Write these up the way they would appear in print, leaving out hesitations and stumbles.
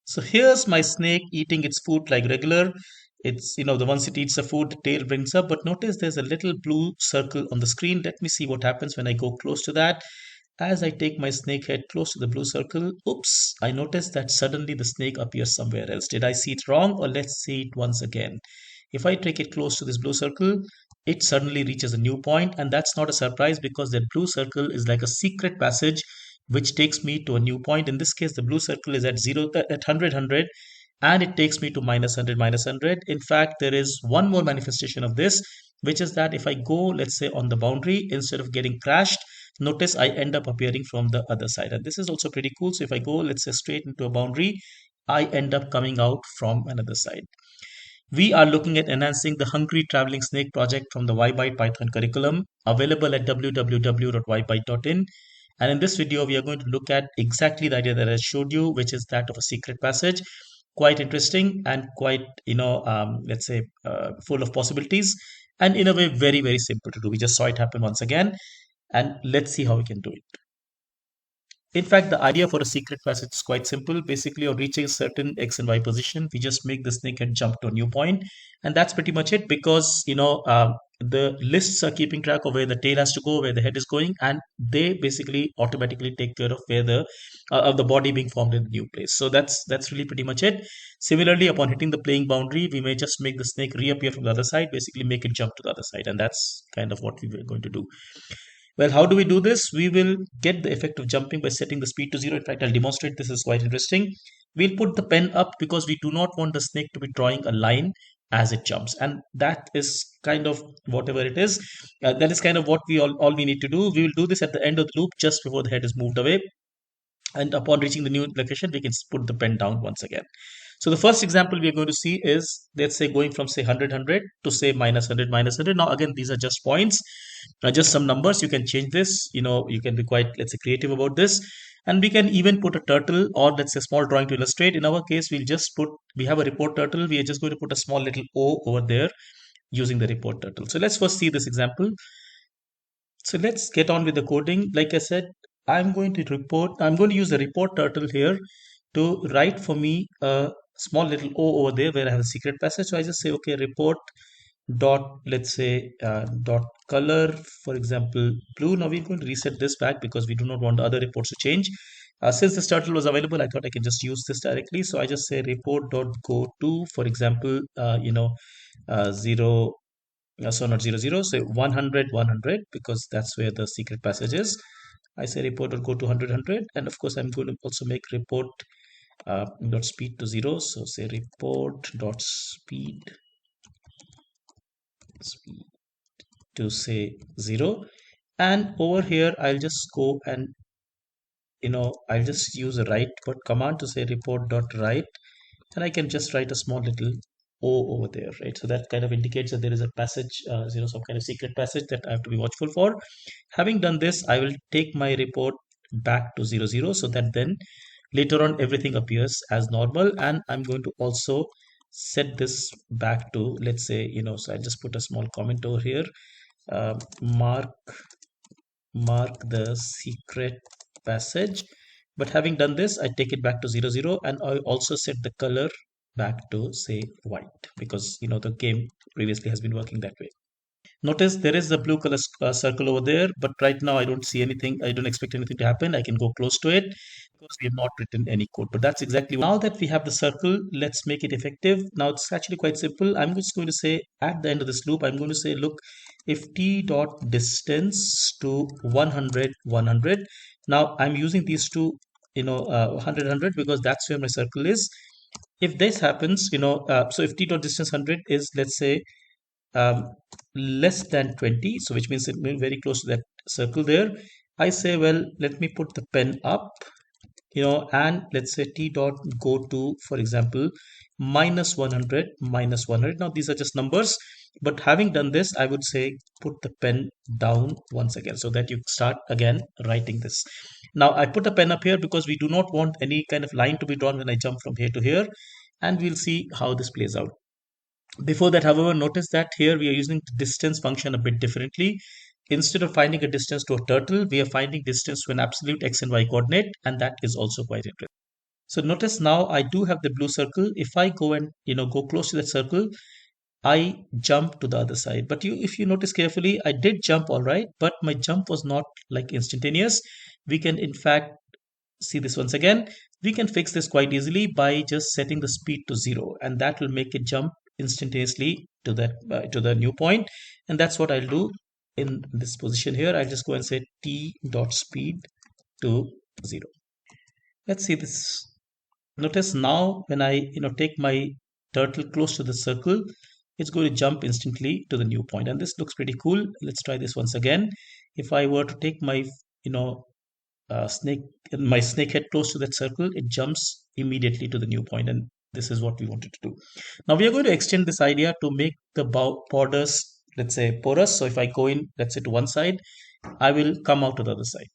So here's my snake eating its food like regular. It's, the once it eats the food, the tail brings up. But notice there's a little blue circle on the screen. Let me see what happens when I go close to that. As I take my snake head close to the blue circle, oops, I notice that suddenly the snake appears somewhere else. Did I see it wrong, or let's see it once again? If I take it close to this blue circle, it suddenly reaches a new point, and that's not a surprise because that blue circle is like a secret passage which takes me to a new point. In this case, the blue circle is at 100, and it takes me to -100, -100. In fact, there is one more manifestation of this, which is that if I go, let's say, on the boundary, instead of getting crashed, notice I end up appearing from the other side. And this is also pretty cool. So if I go, let's say, straight into a boundary, I end up coming out from another side. We are looking at enhancing the Hungry Traveling Snake project from the WiByte Python curriculum, available at www.wibyte.in. And in this video, we are going to look at exactly the idea that I showed you, which is that of a secret passage. Quite interesting and quite, let's say, full of possibilities. And in a way, very, very simple to do. We just saw it happen once again. And let's see how we can do it. In fact, the idea for a secret passage is quite simple. Basically, on reaching a certain X and Y position, we just make the snake head jump to a new point. And that's pretty much it because, the lists are keeping track of where the tail has to go, where the head is going, and they basically automatically take care of where of the body being formed in the new place. So that's really pretty much it. Similarly, upon hitting the playing boundary, we may just make the snake reappear from the other side, basically make it jump to the other side. And that's kind of what we were going to do. Well, how do we do this? We will get the effect of jumping by setting the speed to 0. In fact, I'll demonstrate. This is quite interesting. We'll put the pen up because we do not want the snake to be drawing a line as it jumps. And that is kind of whatever it is. That is kind of what all we need to do. We will do this at the end of the loop just before the head is moved away. And upon reaching the new location, we can put the pen down once again. So the first example we are going to see is, let's say, going from say 100 to say -100 -100. Now again, these are just points, just some numbers. You can change this. You can be quite, let's say, creative about this. And we can even put a turtle or let's say a small drawing to illustrate. In our case, we have a report turtle. We are just going to put a small little O over there using the report turtle. So let's first see this example. So let's get on with the coding. Like I said, I'm going to use the report turtle here to write for me a small little O over there where I have a secret passage. So I just say, okay, report dot, let's say, dot color, for example, blue. Now we're going to reset this back because we do not want the other reports to change. Since this turtle was available, I thought I can just use this directly. So I just say report dot go to, for example, 0. So not 00, say 100 100 because that's where the secret passage is. I say report or go to 100 and of course I'm going to also make report dot speed to 0. So say report dot speed to say 0, and over here I'll just go and I'll just use a write command to say report dot write, and I can just write a small little O over there, right? So that kind of indicates that there is a passage, some kind of secret passage that I have to be watchful for. Having done this, I will take my report back to 00 so that then later on everything appears as normal. And I'm going to also set this back to, let's say, so I just put a small comment over here, mark the secret passage. But having done this, I take it back to 00 and I also set the color back to say white because the game previously has been working that way. Notice there is a blue color circle over there, but right now I don't see anything. I don't expect anything to happen. I can go close to it because we have not written any code, but that's exactly now that we have the circle. Let's make it effective. Now it's actually quite simple. I'm just going to say at the end of this loop, I'm going to say, look, if t dot distance to 100 100. Now I'm using these two 100 100 because that's where my circle is. If this happens, so if t dot distance 100 is, let's say, less than 20, so which means it means very close to that circle there, I say, well, let me put the pen up, and let's say t dot go to, for example, -100 -100. Now these are just numbers, but having done this, I would say put the pen down once again so that you start again writing this. Now I put a pen up here because we do not want any kind of line to be drawn when I jump from here to here, and we'll see how this plays out. Before that, however, notice that here we are using the distance function a bit differently. Instead of finding a distance to a turtle, we are finding distance to an absolute x and y coordinate, and that is also quite interesting. So notice now I do have the blue circle. If I go and go close to that circle, I jump to the other side. But if you notice carefully, I did jump all right, but my jump was not like instantaneous. We can in fact see this once again. We can fix this quite easily by just setting the speed to 0, and that will make it jump instantaneously to that to the new point. And that's what I'll do in this position here. I'll just go and say t dot speed to 0. Let's see this. Notice now when I take my turtle close to the circle, it's going to jump instantly to the new point, and this looks pretty cool. Let's try this once again. If I were to take my snake my snake head close to that circle, it jumps immediately to the new point, and this is what we wanted to do. Now we are going to extend this idea to make the borders, let's say, porous. So if I go in, let's say, to one side, I will come out to the other side.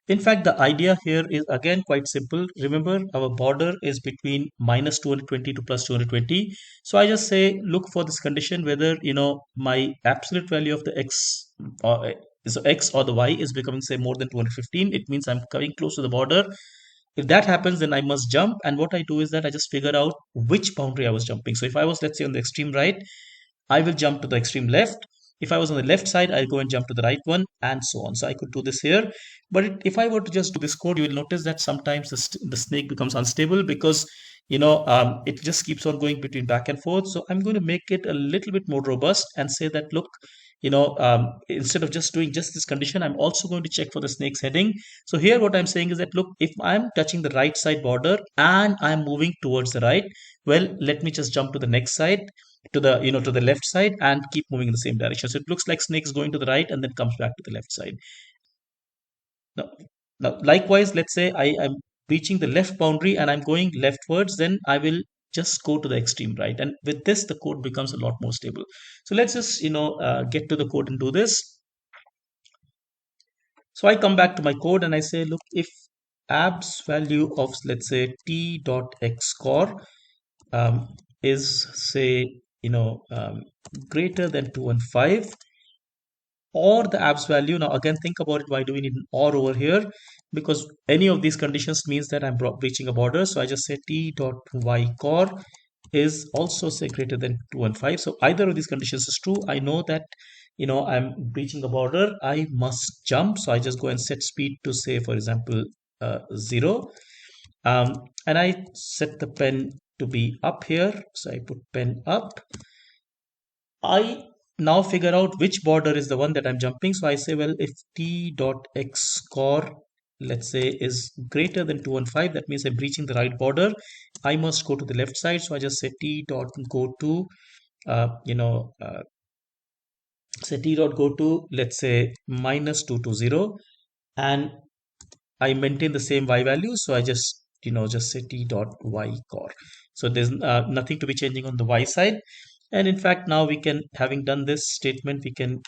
In fact, the idea here is again quite simple. Remember, our border is between minus 220 to plus 220. So I just say, look for this condition whether, my absolute value of the x or so x or the y is becoming, say, more than 215. It means I'm coming close to the border. If that happens, then I must jump. And what I do is that I just figure out which boundary I was jumping. So if I was, let's say, on the extreme right, I will jump to the extreme left. If I was on the left side, I'll go and jump to the right one, and so on. So I could do this here. But if I were to just do this code, you will notice that sometimes the snake becomes unstable because it just keeps on going between back and forth. So I'm going to make it a little bit more robust and say that, look, instead of just doing just this condition, I'm also going to check for the snake's heading. So here what I'm saying is that, look, if I'm touching the right side border and I'm moving towards the right, well, let me just jump to the next side, to the to the left side, and keep moving in the same direction. So it looks like snakes going to the right and then comes back to the left side. Now, likewise, let's say I am reaching the left boundary and I'm going leftwards, then I will just go to the extreme right. And with this, the code becomes a lot more stable. So let's just, get to the code and do this. So I come back to my code and I say, look, if abs value of, let's say, t dot x core is, say, greater than 215, or the abs value. Now again, think about it, why do we need an or over here? Because any of these conditions means that I'm breaching a border. So I just say t dot y core is also, say, greater than 215. So either of these conditions is true. I know that I'm breaching a border, I must jump. So I just go and set speed to, say, for example, 0, and I set the pen to be up here. So I put pen up. I now figure out which border is the one that I'm jumping. So I say, well, if t dot x core, let's say, is greater than 215, that means I'm breaching the right border. I must go to the left side. So I just say t dot go to, say t dot go to, let's say, minus 220, and I maintain the same y value. So I just, just say t dot y core. So there's nothing to be changing on the y side. And in fact, now we can, having done this statement, we can,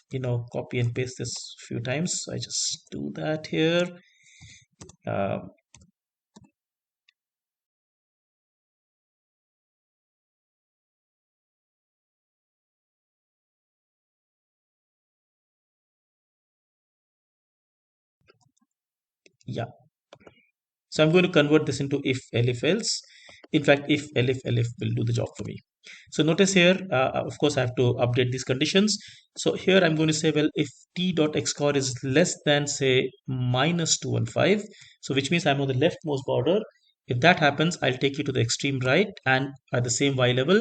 copy and paste this a few times. So I just do that here. Yeah. So I'm going to convert this into if, elif, else. In fact, if, elif, elif will do the job for me. So notice here, of course, I have to update these conditions. So here I'm going to say, well, if t dot x core is less than, say, minus 215, so which means I'm on the leftmost border. If that happens, I'll take you to the extreme right and at the same y level.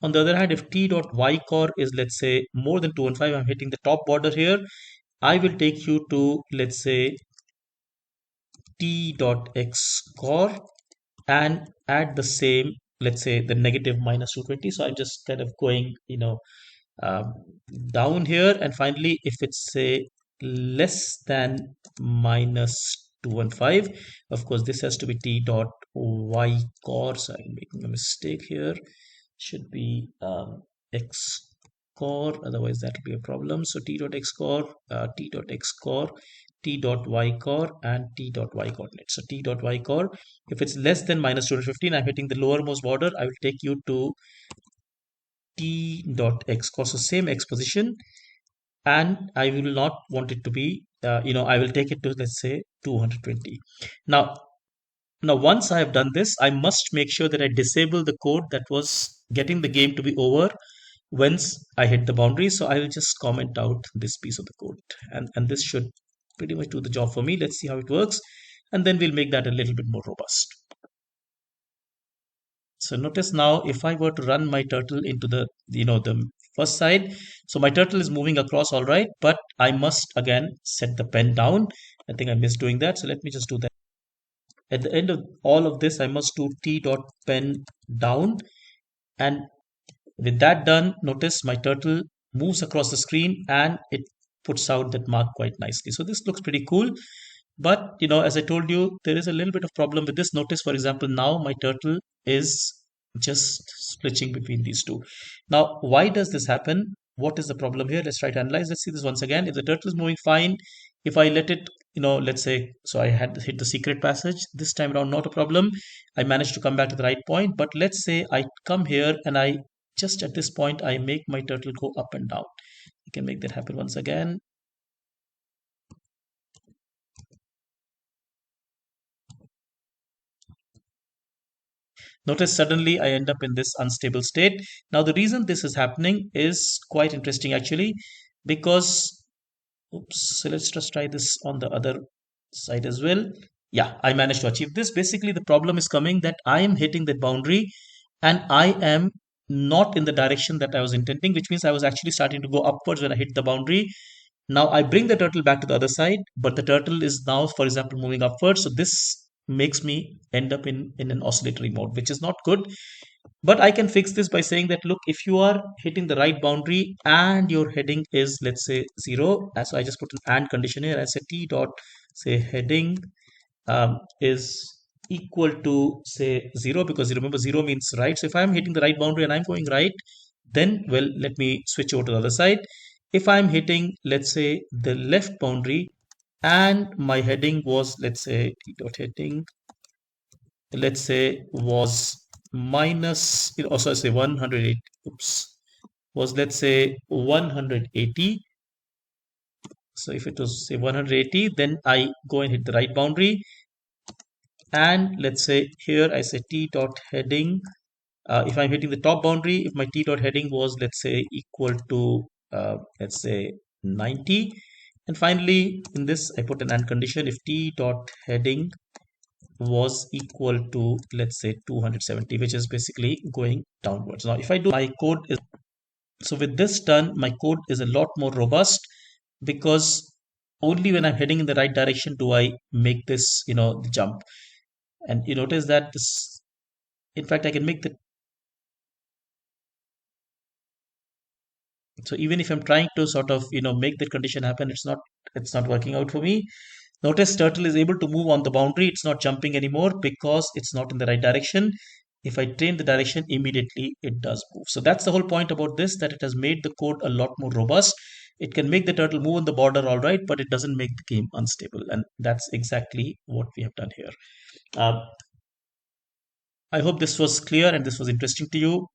On the other hand, if t dot y core is, let's say, more than 215, I'm hitting the top border here. I will take you to, let's say, t dot x core and add the same, let's say, the negative minus 220. So I'm just kind of going um, down here, and finally, if it's, say, less than minus 215, of course this has to be t dot y core. So I'm making a mistake here, should be x core, otherwise that will be a problem. So t dot x core, t dot x core, t dot y core, and t dot y coordinate. So t dot y core, if it's less than minus 215, I'm hitting the lowermost border. I will take you to t dot x core, so same x position, and I will not want it to be I will take it to, let's say, 220. Now Now, once I have done this, I must make sure that I disable the code that was getting the game to be over once I hit the boundary. So I will just comment out this piece of the code, and this should pretty much do the job for me. Let's see how it works, and then we'll make that a little bit more robust. So notice now, if I were to run my turtle into the first side, so my turtle is moving across all right, but I must again set the pen down. I think I missed doing that. So let me just do that. At the end of all of this, I must do t dot pen down. And with that done, notice my turtle moves across the screen and it puts out that mark quite nicely. So this looks pretty cool. But as I told you, there is a little bit of problem with this. Notice, for example, now my turtle is just switching between these two. Now, why does this happen? What is the problem here? Let's try to analyze. Let's see this once again. If the turtle is moving fine, if I let it, let's say, so I had hit the secret passage this time around, not a problem. I managed to come back to the right point. But let's say I come here and I just at this point, I make my turtle go up and down. I can make that happen once again. Notice suddenly I end up in this unstable state. Now, the reason this is happening is quite interesting actually, because, oops, so let's just try this on the other side as well. Yeah, I managed to achieve this. Basically, the problem is coming that I am hitting the boundary and I am not in the direction that I was intending, which means I was actually starting to go upwards when I hit the boundary. Now I bring the turtle back to the other side, but the turtle is now, for example, moving upwards. So this makes me end up in an oscillatory mode, which is not good. But I can fix this by saying that, look, if you are hitting the right boundary and your heading is, let's say, 0, so I just put an and condition here. I say t dot, say, heading is equal to, say, 0, because remember 0 means right. So if I'm hitting the right boundary and I'm going right, then, well, let me switch over to the other side. If I'm hitting, let's say, the left boundary and my heading was, let's say, t dot heading, let's say, was minus, also say 180, oops, was, let's say, 180. So if it was, say, 180, then I go and hit the right boundary. And let's say here I say t dot heading. If I'm hitting the top boundary, if my t dot heading was, let's say, equal to, let's say, 90. And finally, in this, I put an and condition if t dot heading was equal to, let's say, 270, which is basically going downwards. Now, if I do my code is, so with this done, my code is a lot more robust, because only when I'm heading in the right direction do I make this, the jump. And you notice that this, in fact, I can make the, so even if I'm trying to sort of, make that condition happen, it's not working out for me. Notice turtle is able to move on the boundary. It's not jumping anymore because it's not in the right direction. If I change the direction, immediately it does move. So that's the whole point about this, that it has made the code a lot more robust. It can make the turtle move on the border all right, but it doesn't make the game unstable. And that's exactly what we have done here. Uh, I hope this was clear and this was interesting to you.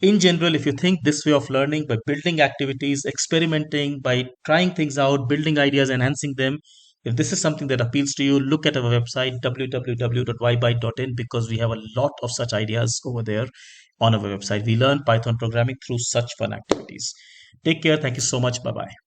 In general, if you think this way of learning by building activities, experimenting, by trying things out, building ideas, enhancing them, if this is something that appeals to you, look at our website www.wibyte.in, because we have a lot of such ideas over there on our website. We learn Python programming through such fun activities. Take care. Thank you so much. Bye bye.